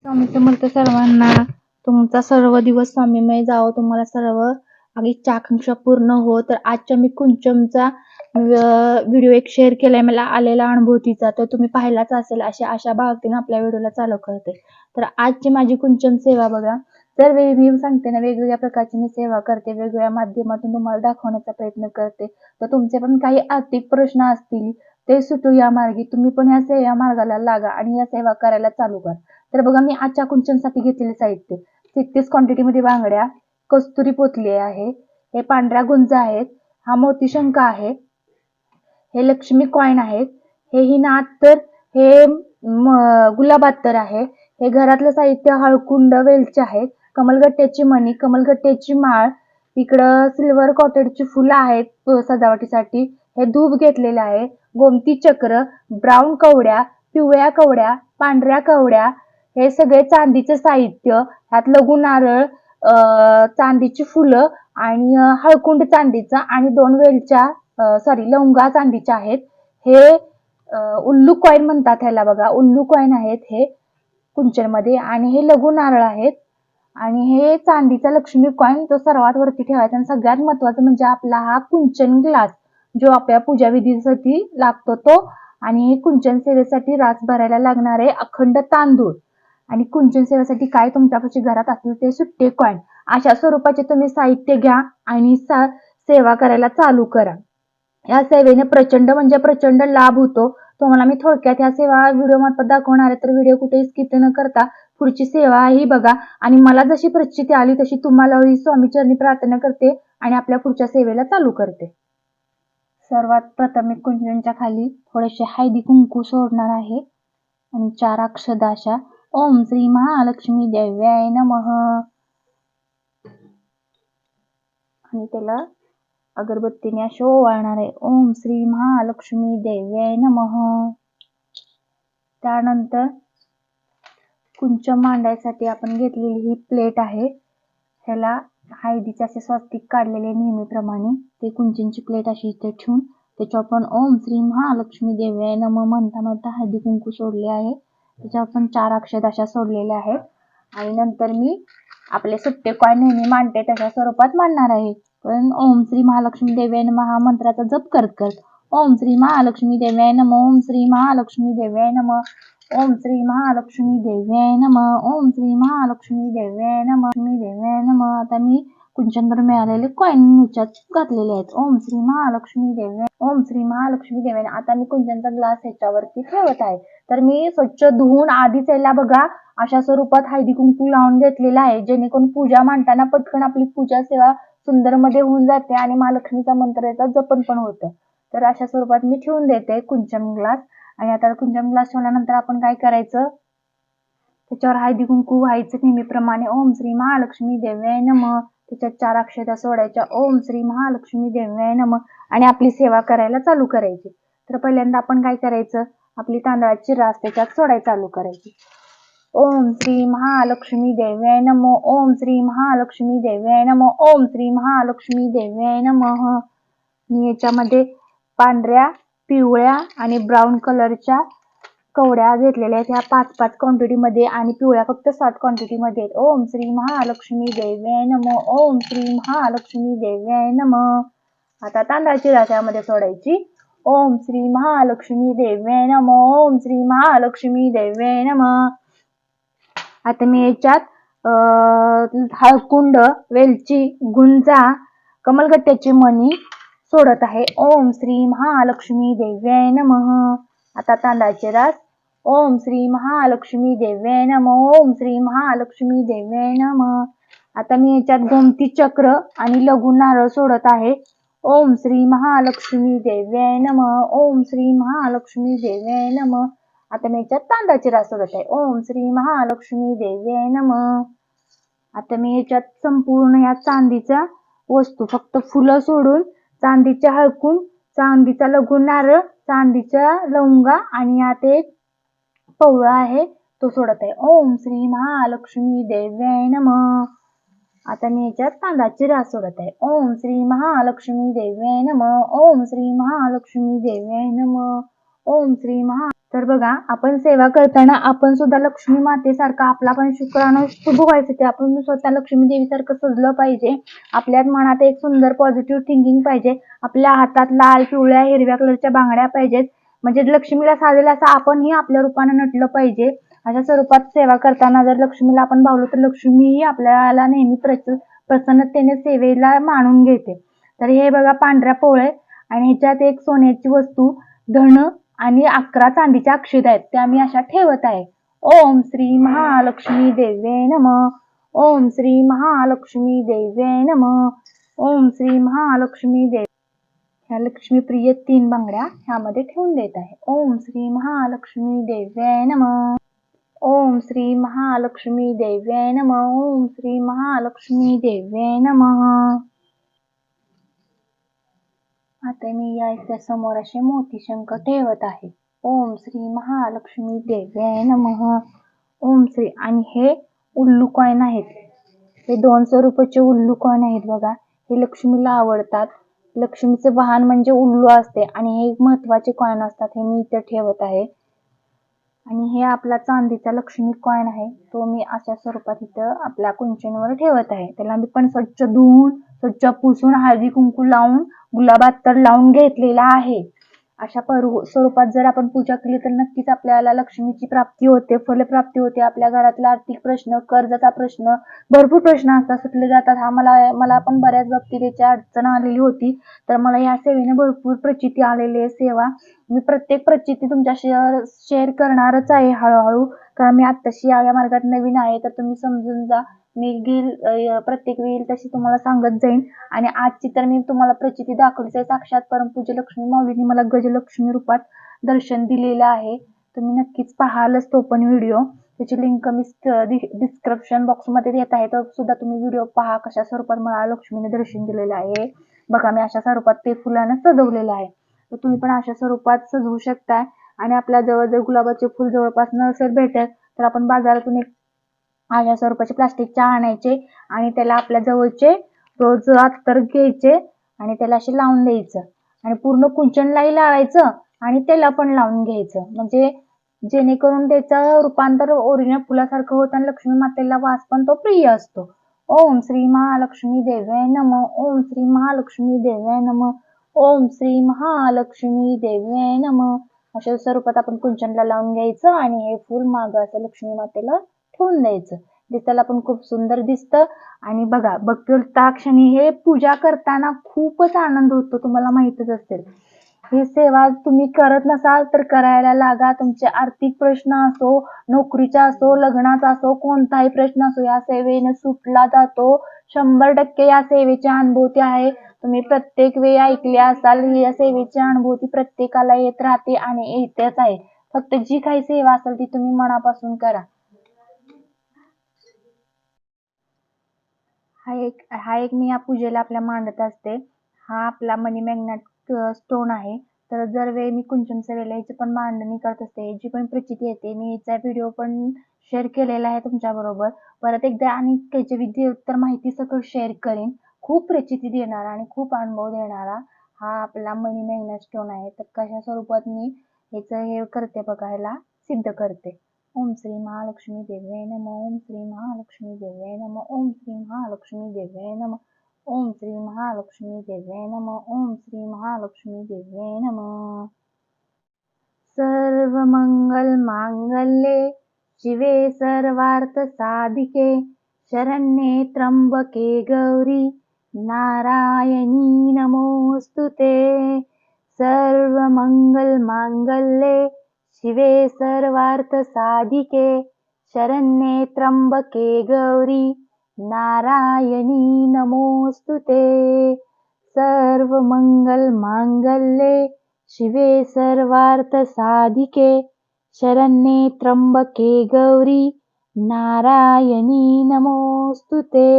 स्वामी समर्थ सर्वांना. तुमचा सर्व दिवस स्वामीमय जावो. तुम्हाला सर्व इच्छा आकांक्षा पूर्ण हो. तर आजच्या मी कुंचमचा व्हिडिओ एक शेअर केलाय मला आलेला अनुभूतीचा, तर तुम्ही पाहिलाच असेल. अशा आशा बाळगतीने आपल्या व्हिडिओला चालू करते. तर आजची माझी कुंचम सेवा बघा. तर मी सांगते ना, वेगवेगळ्या प्रकारची मी सेवा करते, वेगवेगळ्या माध्यमातून तुम्हाला दाखवण्याचा प्रयत्न करते. तर तुमचे पण काही आर्थिक प्रश्न असतील ते सुटू या मार्गी. तुम्ही पण या सेवा मार्गाला लागा आणि या सेवा करायला चालू करा. तर बघा, मी आजच्या कुंचनसाठी घेतलेले साहित्य 33 क्वांटिटीमध्ये बांगड्या, कस्तुरी पोतली आहे, हे पांढऱ्या गुंज आहेत, हा मोती शंख आहे, हे लक्ष्मी कॉइन आहेत, हे हिना अत्तर, हे गुलाब अत्तर आहे, हे घरातलं साहित्य हळकुंड वेलची आहेत, कमलगट्ट्याची मणी, कमलगट्ट्याची माळ, इकडं सिल्वर कॉटेडची फुलं आहेत सजावटीसाठी, हे धूप घेतलेले आहे, गोमती चक्र, ब्राऊन कवड्या, पिवळ्या कवड्या, पांढऱ्या कवड्या, हे सगळे चांदीचे साहित्य, ह्यात लघु नारळ, चांदीची फुलं आणि हळकुंड चांदीचा आणि 2 वेलच्या लवंगा चांदीच्या आहेत. हे उल्लू कॉइन म्हणतात ह्याला बघा, उल्लू कॉइन आहेत हे कुंचनमध्ये. आणि हे लघु नारळ आहेत आणि हे चांदीचा लक्ष्मी कॉइन, तो सर्वात वरती ठेवायचा. आणि सगळ्यात महत्वाचं म्हणजे आपला हा कुंचन ग्लास, जो आपल्या पूजा विधीसाठी लागतो तो. आणि कुंचन सेवेसाठी रास भरायला लागणारे अखंड तांदूळ आणि कुंचन सेवेसाठी काय तुमच्यापाशी घरात असतील ते सुट्टे कॉइन, अशा स्वरूपाचे तुम्ही साहित्य घ्या आणि सेवा करायला चालू करा. या सेवेने प्रचंड म्हणजे प्रचंड लाभ होतो. तुम्हाला मी थोडक्यात ह्या सेवा व्हिडिओ मार्फत दाखवणार आहे, तर व्हिडिओ कुठेही स्किप न करता पुढची सेवा ही बघा. आणि मला जशी परिस्थिती आली तशी तुम्हाला स्वामी चरणी प्रार्थना करते आणि आपल्या पुढच्या सेवेला चालू करते. सर्वात प्रथम मी कुंचनच्या खाली थोडेसे हळदी कुंकू सोडणार आहे आणि 4 अक्षदा अशा ओम श्री महालक्ष्मी देव्याय नमः आणि त्याला अगरबत्तीने असे ओवाळणार आहे. ओम श्री महालक्ष्मी देव्याय नमः. त्यानंतर कुंचम मांडायसाठी आपण घेतलेली ही प्लेट आहे, ह्याला हळदीचे असे स्वस्तिक काढलेले नेहमीप्रमाणे ते कुंचनची प्लेट अशी इथे ठेवून त्याच्यावर आपण ओम श्री महालक्ष्मी देव्याय नमः म्हणता म्हणता हळदी कुंकू सोडले आहे. त्याच्यावर आपण 4 अक्षदा अशा सोडलेल्या आहेत. आणि नंतर मी आपले सुट्टे कॉइन नेहमी मांडते तशा स्वरूपात मांडणार आहे. पण ओम श्री महालक्ष्मी देव्याय नमः हा मंत्राचा जप करत करत ओम श्री महालक्ष्मी देव्याय नमः, ओम श्री महालक्ष्मी देव्याय नमः, ओम श्री महालक्ष्मी देव्याय नमः, ओम श्री महालक्ष्मी देव्याय नमः, देव्याय नमः. आता मी कुंचनवर मिळालेले कॉइन ह्याच्यात घातलेले आहेत. ओम श्री महालक्ष्मी देव्याय, ओम श्री महालक्ष्मी देव्याय. आता मी कुंचनचा ग्लास ह्याच्यावरती ठेवत आहे. तर मी स्वच्छ धुवून आधीच याला बघा अशा स्वरूपात हळदी कुंकू लावून घेतलेला आहे, जेणेकरून पूजा मांडताना पटकन आपली पूजा सेवा सुंदर मध्ये होऊन जाते आणि महालक्ष्मीचा मंत्राचा जपन पण होतं. तर अशा स्वरूपात मी ठेवून देते कुंचन ग्लास. आणि आता कुंचन ग्लास ठेवल्यानंतर आपण काय करायचं, त्याच्यावर हळदी कुंकू व्हायचं नेहमीप्रमाणे. ओम श्री महालक्ष्मी देव्याय नमः, त्याच्यात 4 अक्षता सोडायच्या. ओम श्री महालक्ष्मी देव्याय नमः आणि आपली सेवा करायला चालू करायची. तर पहिल्यांदा आपण काय करायचं, आपली तांदळाची रास त्याच्यात सोडायला चालू करायची. ओम श्री महालक्ष्मी देव्याय नमः, ओम श्री महालक्ष्मी देव्याय नमः, ओम श्री महालक्ष्मी देव्याय नमः. मी याच्यामध्ये पांढऱ्या, पिवळ्या आणि ब्राऊन कलरच्या कवड्या घेतलेल्या आहेत, ह्या 5-5 क्वांटिटीमध्ये आणि पिवळ्या फक्त 60 क्वांटिटीमध्ये आहेत. ओम श्री महालक्ष्मी देव्याय नमः, ओम श्री महालक्ष्मी देव्याय नमः. आता तांदळाची रास यामध्ये सोडायची. ओम श्री महालक्ष्मी देव्याय नमः, ओम श्री महालक्ष्मी देव्याय नमः. आता मी याच्यात हळकुंड, वेलची, गुंजा, कमलगट्ट्याची मणी सोडत आहे. ओम श्री महालक्ष्मी देव्याय नमः. आता तांदळाची रास. ओम श्री महालक्ष्मी देव्याय नमः, ओम श्री महालक्ष्मी देव्याय नमः. आता मी याच्यात गोमती चक्र आणि लघु नारळ सोडत आहे. ओम श्री महालक्ष्मी देव्याय नमः, ओम श्री महालक्ष्मी देव्याय नमः. आता मी याच्यात तांदळाची रास सोडत आहे. ओम श्री महालक्ष्मी देव्याय नमः. आता मी याच्यात संपूर्ण या चांदीच्या वस्तू, फक्त फुलं सोडून चांदीच्या हळकुंड, चांदीचा लघु नारळ, चांदीच्या लवंगा आणि यात एक पवळा आहे तो सोडत आहे. ओम श्री महालक्ष्मी देव्याय नमः. आता मी याच्यात तांदळाची रास सोडत आहे. ओम श्री महालक्ष्मी देव्याय नमः, ओम श्री महालक्ष्मी देव्याय नमः, ओम श्री तर बघा, आपण सेवा करताना आपण सुद्धा लक्ष्मी मातेसारखा आपला पण शुक्राणू शुभ व्हायसाठी आपण स्वतः लक्ष्मी देवीसारखं सजलं पाहिजे. आपल्या मनात एक सुंदर पॉझिटिव्ह थिंकिंग पाहिजे. आपल्या हातात लाल, पिवळ्या, हिरव्या कलरच्या बांगड्या पाहिजेत. म्हणजे लक्ष्मीला साजेल असं आपणही आपल्या रूपानं नटलं पाहिजे. अशा स्वरूपात सेवा करताना जर लक्ष्मीला आपण भावलो तर लक्ष्मीही आपल्याला नेहमी प्रसन्नतेने सेवेला मानून घेते. तर हे बघा पांढऱ्या पोळे आणि ह्याच्यात एक सोन्याची वस्तू, धन आणि 11 चांदीच्या अक्षता आहेत, त्या मी अशा ठेवत आहे. ओम श्री महालक्ष्मी देवे नमः. ओम श्री महालक्ष्मी देवे नमः. ओम श्री महालक्ष्मी देव. ह्या लक्ष्मीप्रिय 3 बांगड्या ह्यामध्ये ठेवून देत आहे. ओम श्री महालक्ष्मी देवे नमः. ओम श्री महालक्ष्मी देवे नमः. ओम श्री महालक्ष्मी देवे नमः. आता मी याच्या समोर असे मोतीशंख ठेवत आहे. ओम श्री महालक्ष्मी देवे नमः. ओम श्री. आणि हे उल्लू कॉइन आहेत. हे 200 रुपयाचे उल्लू कॉइन आहेत बघा. हे लक्ष्मीला आवडतात. लक्ष्मीचे वाहन म्हणजे उल्लू असते आणि हे महत्वाचे कॉइन असतात. हे मी इथे ठेवत आहे. आणि हे आपला चांदीचा लक्ष्मी कॉइन आहे, तो मी अशा स्वरूपात इथं आपल्या कुंचनवर ठेवत आहे. त्याला मी पण स्वच्छ धुवून, स्वच्छ पुसून, हळदी कुंकू लावून, गुलाब अत्तर लावून घेतलेला आहे. अशा स्वरूपात जर आपण पूजा केली तर नक्कीच आपल्याला लक्ष्मीची प्राप्ती होते, फलप्राप्ती होते. आपल्या घरातला आर्थिक प्रश्न, कर्जाचा प्रश्न, भरपूर प्रश्न असतात, सुटले जातात. मला पण बऱ्याच बाबतीत याची अडचण आलेली होती. तर मला या सेवेने भरपूर प्रचिती आलेली आहे. सेवा मी प्रत्येक प्रचिती तुमच्याशी शेअर करणारच आहे हळूहळू, कारण मी आत्ताशी या मार्गात नवीन आहे. तर तुम्ही समजून जा. मी घेईल प्रत्येक वेळी तशी तुम्हाला सांगत जाईन. आणि आजची तर मी तुम्हाला प्रचिती दाखवलीच आहे. साक्षात परमपूज्य लक्ष्मी माऊलींनी मला गजलक्ष्मी रूपात दर्शन दिलेलं आहे. तुम्ही नक्कीच पाहालच तो पण व्हिडिओ. त्याची लिंक मी डिस्क्रिप्शन बॉक्समध्ये देत आहे. तर सुद्धा तुम्ही व्हिडिओ पहा, कशा स्वरूपात मला लक्ष्मीने दर्शन दिलेलं आहे. बघा, मी अशा स्वरूपात ते फुलानं सजवलेलं आहे. तर तुम्ही पण अशा स्वरूपात सजवू शकताय. आणि आपल्या जवळ जर गुलाबाचे फुल जवळपास नसेल भेटत तर आपण बाजारातून एक अशा स्वरूपाचे प्लास्टिकचे आणायचे आणि त्याला आपल्या जवळचे रोज अत्तर घ्यायचे आणि त्याला असे लावून द्यायचं आणि पूर्ण कुंचनलाही लावायचं आणि त्याला पण लावून घ्यायचं. म्हणजे जेणेकरून त्याचं रूपांतर ओरिजिनल फुलासारखं होतं आणि लक्ष्मी मातेला वास पण तो प्रिय असतो. ओम श्री महालक्ष्मी देवे नमः. ओम श्री महालक्ष्मी देवे नमः. ओम श्री महालक्ष्मी देवे नमः. अशा स्वरूपात आपण कुंचनला लावून घ्यायचं आणि हे फुल मागं असं लक्ष्मी मातेला ठेवून द्यायचं. दिसायला पण खूप सुंदर दिसतं. आणि बघा, बघता क्षणी हे पूजा करताना खूपच आनंद होतो, तुम्हाला माहीतच असेल. ही सेवा तुम्ही करत नसाल तर करायला लागा. तुमचे आर्थिक प्रश्न असो, नोकरीचा असो, लग्नाचा असो, कोणताही प्रश्न असो, या सेवेने सुटला जातो. 100% या सेवेची अनुभूती आहे. तुम्ही प्रत्येक वेळी ऐकले असाल, या सेवेची अनुभूती प्रत्येकाला येत राहते आणि येतेच आहे. फक्त जी काही सेवा असेल ती तुम्ही मनापासून करा. हा एक मी या पूजेला आपल्या मांडत असते. हा आपला मनी मॅग्नेट स्टोन आहे. तर जर वेळी मी कुंचन सेवेला याची पण मांडणी करत असते. जी पण प्रचिती येते मी याचा व्हिडिओ पण शेअर केलेला आहे तुमच्याबरोबर. परत एकदा आणि त्याची विधी उत्तर माहिती सकट शेअर करेन. खूप प्रचिती देणारा आणि खूप अनुभव देणारा हा आपला मनी मॅग्नेट स्टोन आहे. तर कशा स्वरूपात मी याचं हे करते बघायला सिद्ध करते. ओम श्री महालक्ष्मी देवे नमः. ओम श्री महालक्ष्मी देवे नमः. ओम श्री महालक्ष्मी देवे नमः. ओम श्री महालक्ष्मी देवे नमः. ओम श्री महालक्ष्मी देवे नमः. सर्वमंगल मांगल्ये शिवे सर्वार्थ साधिके शरण्ये त्र्यंबके गौरी नारायणी नमोस्तुते. सर्वमंगल मांगल्ये शिवे सर्वार्थ साधिके शरण्ये त्र्यंबके गौरी नारायणी नमोस्तुते. सर्वमंगल मांगल्ये शिवे सर्वार्थ साधिके शरण्ये त्र्यंबके गौरी नारायणी नमोस्तुते.